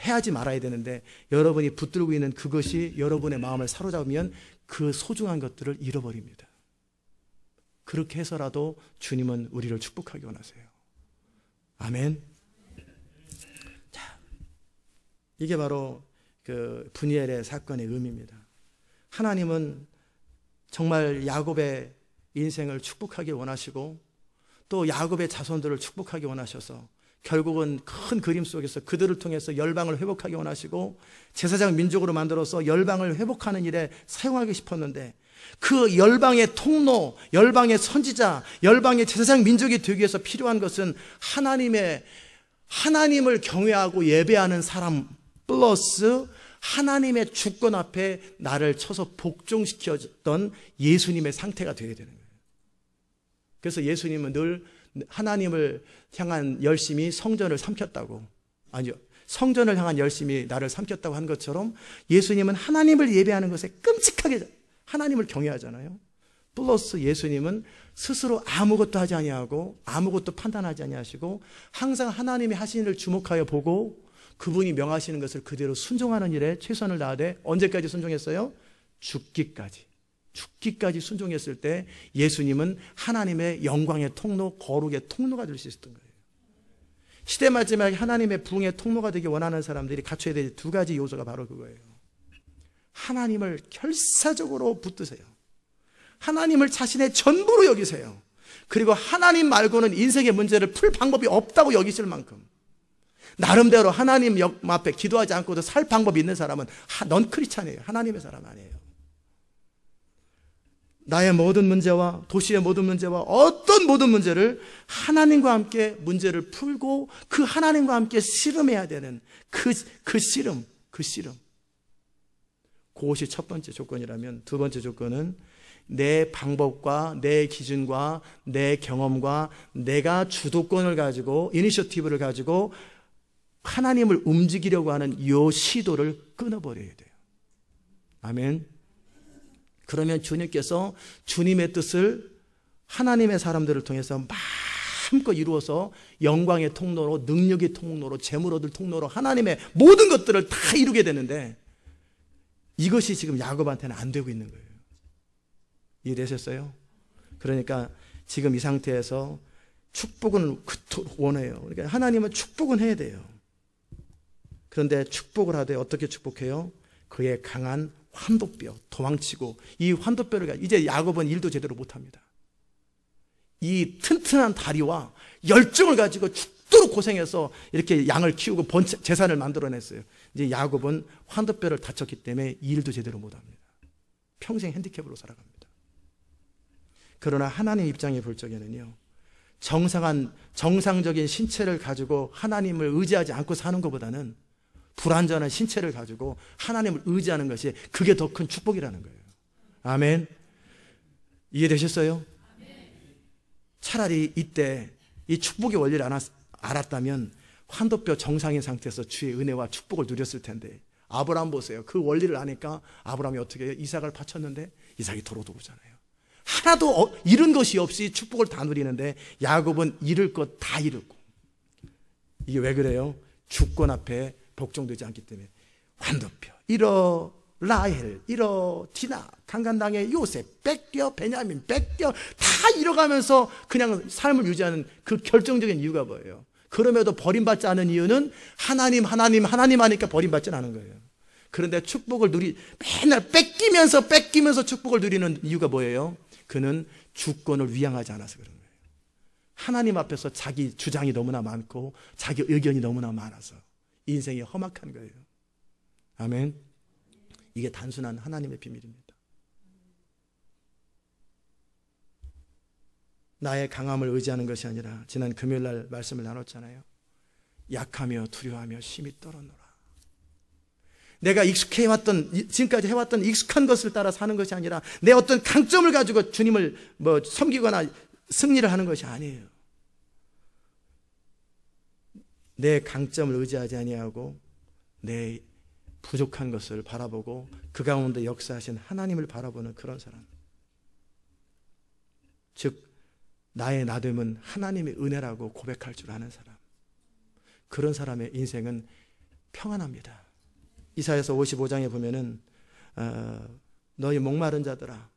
해하지 말아야 되는데 여러분이 붙들고 있는 그것이 여러분의 마음을 사로잡으면 그 소중한 것들을 잃어버립니다. 그렇게 해서라도 주님은 우리를 축복하기 원하세요. 아멘. 자, 이게 바로 그 브니엘의 사건의 의미입니다. 하나님은 정말 야곱의 인생을 축복하기 원하시고 또 야곱의 자손들을 축복하기 원하셔서 결국은 큰 그림 속에서 그들을 통해서 열방을 회복하기 원하시고 제사장 민족으로 만들어서 열방을 회복하는 일에 사용하고 싶었는데 그 열방의 통로, 열방의 선지자, 열방의 제사장 민족이 되기 위해서 필요한 것은 하나님을 경외하고 예배하는 사람 플러스 하나님의 주권 앞에 나를 쳐서 복종시켜줬던 예수님의 상태가 되어야 되는 거예요. 그래서 예수님은 늘 하나님을 향한 열심이 성전을 삼켰다고, 아니요, 성전을 향한 열심이 나를 삼켰다고 한 것처럼 예수님은 하나님을 예배하는 것에 끔찍하게 하나님을 경외하잖아요. 플러스 예수님은 스스로 아무것도 하지 아니하고 아무것도 판단하지 아니하시고 항상 하나님이 하신 일을 주목하여 보고 그분이 명하시는 것을 그대로 순종하는 일에 최선을 다하되 언제까지 순종했어요? 죽기까지 순종했을 때 예수님은 하나님의 영광의 통로, 거룩의 통로가 될 수 있었던 거예요. 시대 마지막에 하나님의 부흥의 통로가 되기 원하는 사람들이 갖춰야 될 두 가지 요소가 바로 그거예요. 하나님을 결사적으로 붙드세요. 하나님을 자신의 전부로 여기세요. 그리고 하나님 말고는 인생의 문제를 풀 방법이 없다고 여기실 만큼 나름대로 하나님 앞에 기도하지 않고도 살 방법이 있는 사람은 넌 크리스찬이에요. 하나님의 사람 아니에요. 나의 모든 문제와 도시의 모든 문제와 어떤 모든 문제를 하나님과 함께 문제를 풀고 그 하나님과 함께 씨름해야 되는 그 씨름. 그것이 첫 번째 조건이라면 두 번째 조건은 내 방법과 내 기준과 내 경험과 내가 주도권을 가지고 이니셔티브를 가지고 하나님을 움직이려고 하는 이 시도를 끊어버려야 돼요. 아멘. 그러면 주님께서 주님의 뜻을 하나님의 사람들을 통해서 마음껏 이루어서 영광의 통로로, 능력의 통로로, 재물 얻을 통로로 하나님의 모든 것들을 다 이루게 되는데 이것이 지금 야곱한테는 안 되고 있는 거예요. 이해되셨어요? 그러니까 지금 이 상태에서 축복은 그토록 원해요. 그러니까 하나님은 축복은 해야 돼요. 그런데 축복을 하되 어떻게 축복해요? 그의 강한 환도뼈, 도망치고 이 환도뼈를 가지고 이제 야곱은 일도 제대로 못합니다. 이 튼튼한 다리와 열정을 가지고 죽도록 고생해서 이렇게 양을 키우고 재산을 만들어냈어요. 이제 야곱은 환도뼈를 다쳤기 때문에 이 일도 제대로 못합니다. 평생 핸디캡으로 살아갑니다. 그러나 하나님 입장에 볼 적에는요, 정상적인 신체를 가지고 하나님을 의지하지 않고 사는 것보다는 불완전한 신체를 가지고 하나님을 의지하는 것이 그게 더 큰 축복이라는 거예요. 아멘. 이해되셨어요? 차라리 이때 이 축복의 원리를 알았다면 환도뼈 정상인 상태에서 주의 은혜와 축복을 누렸을 텐데, 아브라함 보세요. 그 원리를 아니까 아브라함이 어떻게 해요? 이삭을 바쳤는데 이삭이 도로도잖아요. 하나도 잃은 것이 없이 축복을 다 누리는데 야곱은 잃을 것 다 잃었고. 이게 왜 그래요? 주권 앞에 복종되지 않기 때문에. 환도뼈, 잃어 라헬, 잃어 디나, 강간당의 요셉, 뺏겨 베냐민, 뺏겨 다 잃어가면서 그냥 삶을 유지하는 그 결정적인 이유가 뭐예요? 그럼에도 버림받지 않은 이유는 하나님 하니까 버림받지는 않은 거예요. 그런데 축복을 맨날 뺏기면서 축복을 누리는 이유가 뭐예요? 그는 주권을 위양하지 않아서 그런 거예요. 하나님 앞에서 자기 주장이 너무나 많고 자기 의견이 너무나 많아서 인생이 험악한 거예요. 아멘. 이게 단순한 하나님의 비밀입니다. 나의 강함을 의지하는 것이 아니라 지난 금요일 날 말씀을 나눴잖아요. 약하며 두려워하며 심히 떨어노라. 내가 지금까지 해왔던 익숙한 것을 따라 사는 것이 아니라 내 어떤 강점을 가지고 주님을 섬기거나 승리를 하는 것이 아니에요. 내 강점을 의지하지 아니하고 내 부족한 것을 바라보고 그 가운데 역사하신 하나님을 바라보는 그런 사람. 즉 나의 나됨은 하나님의 은혜라고 고백할 줄 아는 사람. 그런 사람의 인생은 평안합니다. 이사야서 55장에 보면은 너희 목마른 자들아,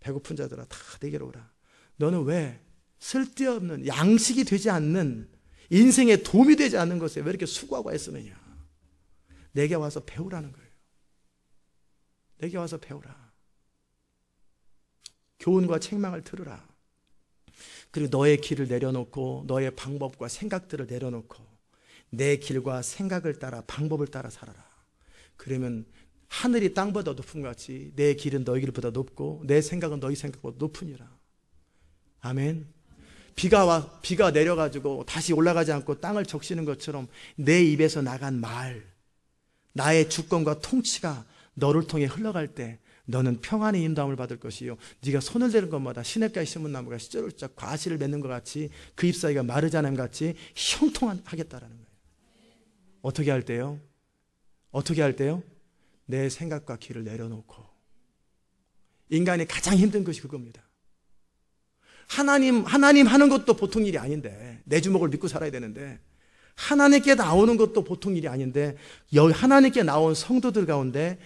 배고픈 자들아 다 내게로 오라. 너는 왜 쓸데없는 양식이 되지 않는 인생에 도움이 되지 않는 것에 왜 이렇게 수고하고 애쓰느냐. 내게 와서 배우라는 거예요. 내게 와서 배우라. 교훈과 책망을 들으라. 그리고 너의 길을 내려놓고 너의 방법과 생각들을 내려놓고 내 길과 생각을 따라 방법을 따라 살아라. 그러면 하늘이 땅보다 높은 것 같이 내 길은 너희 길보다 높고 내 생각은 너희 생각보다 높으니라. 아멘. 비가 내려가지고 다시 올라가지 않고 땅을 적시는 것처럼 내 입에서 나간 말, 나의 주권과 통치가 너를 통해 흘러갈 때 너는 평안의 인도함을 받을 것이요, 네가 손을 대는 것마다 시냇가에 심은 나무가 시절짝 과실을 맺는 것 같이 그 잎사귀가 마르지 않은 것 같이 형통하겠다라는 거예요. 어떻게 할 때요? 어떻게 할 때요? 내 생각과 길을 내려놓고. 인간이 가장 힘든 것이 그겁니다. 하나님 하는 것도 보통 일이 아닌데, 내 주먹을 믿고 살아야 되는데, 하나님께 나오는 것도 보통 일이 아닌데, 여기 하나님께 나온 성도들 가운데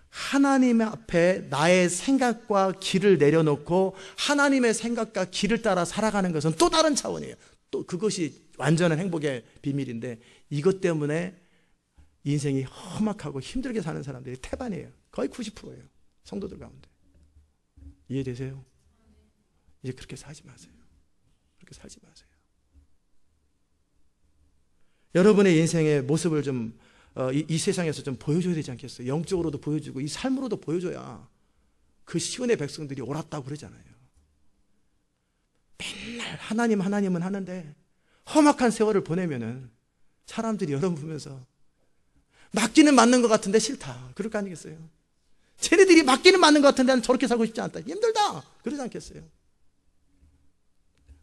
하나님 앞에 나의 생각과 길을 내려놓고 하나님의 생각과 길을 따라 살아가는 것은 또 다른 차원이에요. 또 그것이 완전한 행복의 비밀인데, 이것 때문에 인생이 험악하고 힘들게 사는 사람들이 태반이에요. 거의 90%예요. 성도들 가운데. 이해되세요? 이제 그렇게 살지 마세요. 그렇게 살지 마세요. 여러분의 인생의 모습을 좀 이 세상에서 좀 보여줘야 되지 않겠어요? 영적으로도 보여주고 이 삶으로도 보여줘야 그 시온의 백성들이 옳았다고 그러잖아요. 맨날 하나님은 하는데 험악한 세월을 보내면은 사람들이 여러분 보면서 맞기는 맞는 것 같은데 싫다, 그럴 거 아니겠어요? 쟤네들이 맞기는 맞는 것 같은데 나는 저렇게 살고 싶지 않다, 힘들다, 그러지 않겠어요?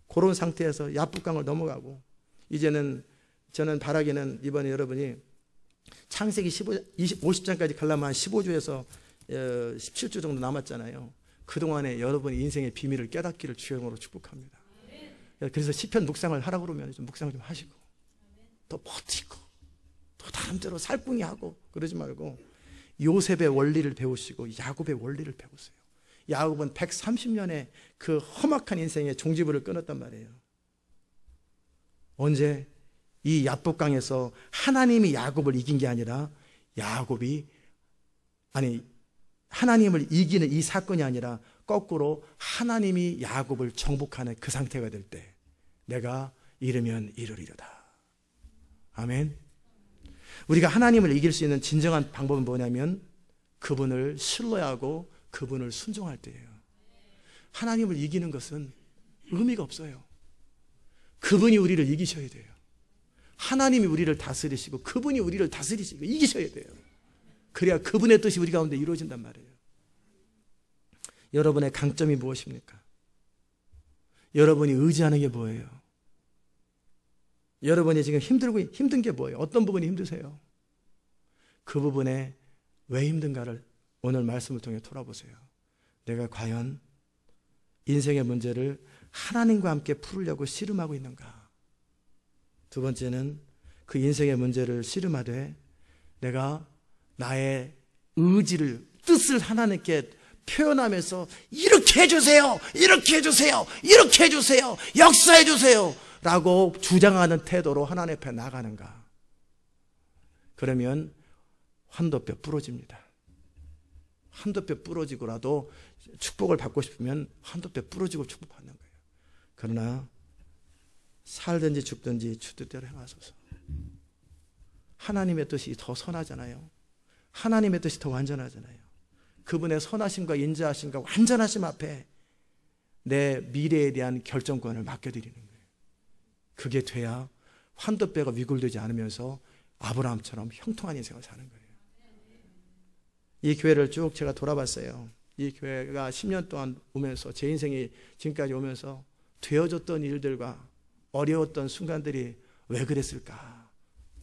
그런 상태에서 야복강을 넘어가고, 이제는 저는 바라기는 이번에 여러분이 창세기 50장까지 가려면 한 15주에서 17주 정도 남았잖아요. 그동안에 여러분의 인생의 비밀을 깨닫기를 주영으로 축복합니다. 그래서 시편 묵상을 하라고 그러면 좀 묵상을 좀 하시고, 더 버티고, 또 나름대로 살궁이하고 그러지 말고 요셉의 원리를 배우시고 야곱의 원리를 배우세요. 야곱은 130년의 그 험악한 인생의 종지부를 끊었단 말이에요. 언제? 이 야복강에서 하나님이 야곱을 이긴 게 아니라 하나님을 이기는 이 사건이 아니라 거꾸로 하나님이 야곱을 정복하는 그 상태가 될 때 내가 이르면 이루리로다. 아멘. 우리가 하나님을 이길 수 있는 진정한 방법은 뭐냐면 그분을 신뢰하고 그분을 순종할 때예요. 하나님을 이기는 것은 의미가 없어요. 그분이 우리를 이기셔야 돼요. 하나님이 우리를 다스리시고 그분이 우리를 다스리시고 이기셔야 돼요. 그래야 그분의 뜻이 우리 가운데 이루어진단 말이에요. 여러분의 강점이 무엇입니까? 여러분이 의지하는 게 뭐예요? 여러분이 지금 힘든 게 뭐예요? 어떤 부분이 힘드세요? 그 부분에 왜 힘든가를 오늘 말씀을 통해 돌아보세요. 내가 과연 인생의 문제를 하나님과 함께 풀으려고 씨름하고 있는가? 두 번째는 그 인생의 문제를 씨름하되 내가 나의 의지를, 뜻을 하나님께 표현하면서 이렇게 해주세요, 이렇게 해주세요, 이렇게 해주세요, 역사해주세요 라고 주장하는 태도로 하나님 앞에 나가는가? 그러면 환도뼈 부러집니다. 환도뼈 부러지고라도 축복을 받고 싶으면 환도뼈 부러지고 축복받는 거예요. 그러나 살든지 죽든지 주 뜻대로 행하소서. 하나님의 뜻이 더 선하잖아요. 하나님의 뜻이 더 완전하잖아요. 그분의 선하심과 인자하심과 완전하심 앞에 내 미래에 대한 결정권을 맡겨드리는 거예요. 그게 돼야 환도뼈가 위골되지 않으면서 아브라함처럼 형통한 인생을 사는 거예요. 이 교회를 쭉 제가 돌아봤어요. 이 교회가 10년 동안 오면서, 제 인생이 지금까지 오면서 되어졌던 일들과 어려웠던 순간들이 왜 그랬을까?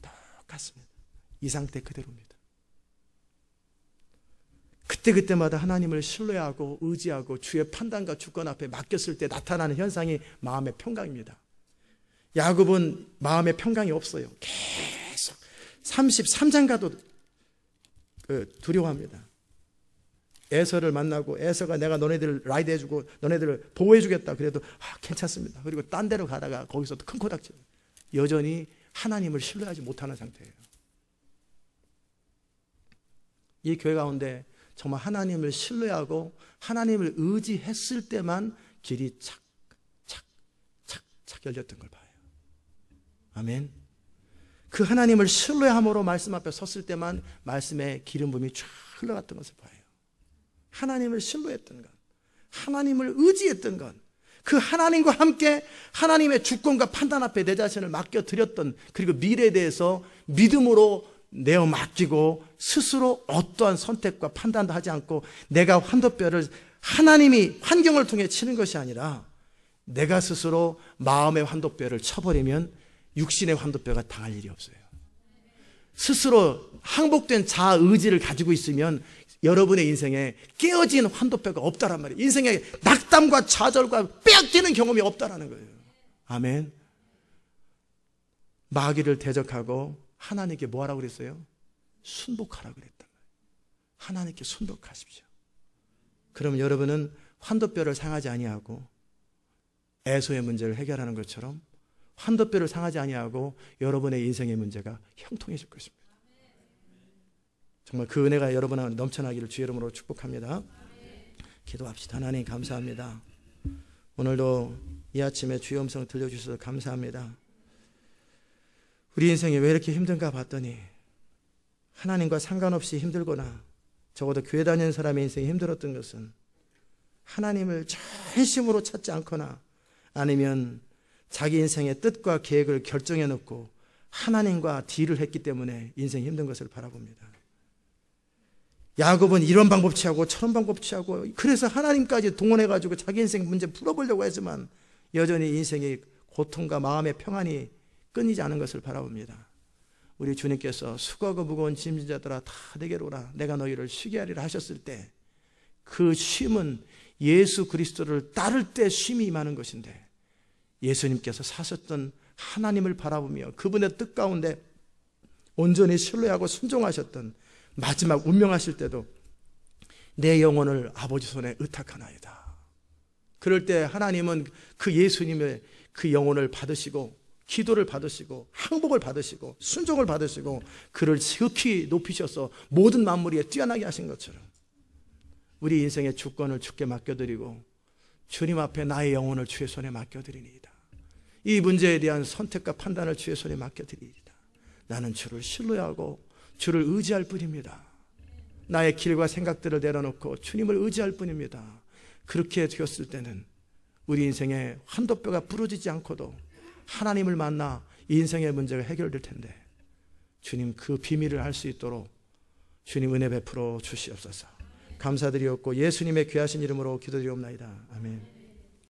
똑같습니다. 이 상태 그대로입니다. 그때마다 하나님을 신뢰하고 의지하고 주의 판단과 주권 앞에 맡겼을 때 나타나는 현상이 마음의 평강입니다. 야곱은 마음의 평강이 없어요. 계속 33장 가도 두려워합니다. 에서를 만나고 에서가 내가 너네들을 라이드 해주고 너네들을 보호해주겠다 그래도 괜찮습니다. 그리고 딴 데로 가다가 거기서 큰 코닥칠, 여전히 하나님을 신뢰하지 못하는 상태예요. 이 교회 가운데 정말 하나님을 신뢰하고 하나님을 의지했을 때만 길이 착착 착 열렸던 걸 봐요. 아멘. 그 하나님을 신뢰함으로 말씀 앞에 섰을 때만 말씀의 기름 부음이 쫙 흘러갔던 것을 봐요. 하나님을 신뢰했던 것, 하나님을 의지했던 것, 그 하나님과 함께 하나님의 주권과 판단 앞에 내 자신을 맡겨드렸던, 그리고 미래에 대해서 믿음으로 내어 맡기고 스스로 어떠한 선택과 판단도 하지 않고 내가 환도뼈를 하나님이 환경을 통해 치는 것이 아니라 내가 스스로 마음의 환도뼈를 쳐버리면 육신의 환도뼈가 당할 일이 없어요. 스스로 항복된 자아 의지를 가지고 있으면 여러분의 인생에 깨어진 환도뼈가 없다란 말이에요. 인생에 낙담과 좌절과 빼앗기는 경험이 없다라는 거예요. 아멘. 마귀를 대적하고 하나님께 뭐 하라고 그랬어요? 순복하라고 그랬단 말이에요. 하나님께 순복하십시오. 그러면 여러분은 환도뼈를 상하지 아니하고 애소의 문제를 해결하는 것처럼 환도뼈를 상하지 아니하고 여러분의 인생의 문제가 형통해질 것입니다. 정말 그 은혜가 여러분한테 넘쳐나기를 주의 이름으로 축복합니다. 기도합시다. 하나님 감사합니다. 오늘도 이 아침에 주의 음성 들려주셔서 감사합니다. 우리 인생이 왜 이렇게 힘든가 봤더니 하나님과 상관없이 힘들거나 적어도 교회 다니는 사람의 인생이 힘들었던 것은 하나님을 전심으로 찾지 않거나 아니면 자기 인생의 뜻과 계획을 결정해 놓고 하나님과 딜을 했기 때문에 인생이 힘든 것을 바라봅니다. 야곱은 이런 방법 취하고 저런 방법 취하고 그래서 하나님까지 동원해가지고 자기 인생 문제 풀어보려고 했지만 여전히 인생의 고통과 마음의 평안이 끊이지 않은 것을 바라봅니다. 우리 주님께서 수고하고 무거운 짐진 자들아 다 내게로 오라 내가 너희를 쉬게 하리라 하셨을 때 그 쉼은 예수 그리스도를 따를 때 쉼이 임하는 것인데 예수님께서 사셨던 하나님을 바라보며 그분의 뜻 가운데 온전히 신뢰하고 순종하셨던 마지막 운명하실 때도 내 영혼을 아버지 손에 의탁하나이다. 그럴 때 하나님은 그 예수님의 그 영혼을 받으시고 기도를 받으시고 항복을 받으시고 순종을 받으시고 그를 지극히 높이셔서 모든 만물 위에 뛰어나게 하신 것처럼 우리 인생의 주권을 주께 맡겨드리고 주님 앞에 나의 영혼을 주의 손에 맡겨드리니이다. 이 문제에 대한 선택과 판단을 주의 손에 맡겨드리이다. 나는 주를 신뢰하고 주를 의지할 뿐입니다. 나의 길과 생각들을 내려놓고 주님을 의지할 뿐입니다. 그렇게 되었을 때는 우리 인생의 환도뼈가 부러지지 않고도 하나님을 만나 인생의 문제가 해결될 텐데 주님 그 비밀을 알 수 있도록 주님 은혜 베풀어 주시옵소서. 감사드리옵고 예수님의 귀하신 이름으로 기도드리옵나이다. 아멘.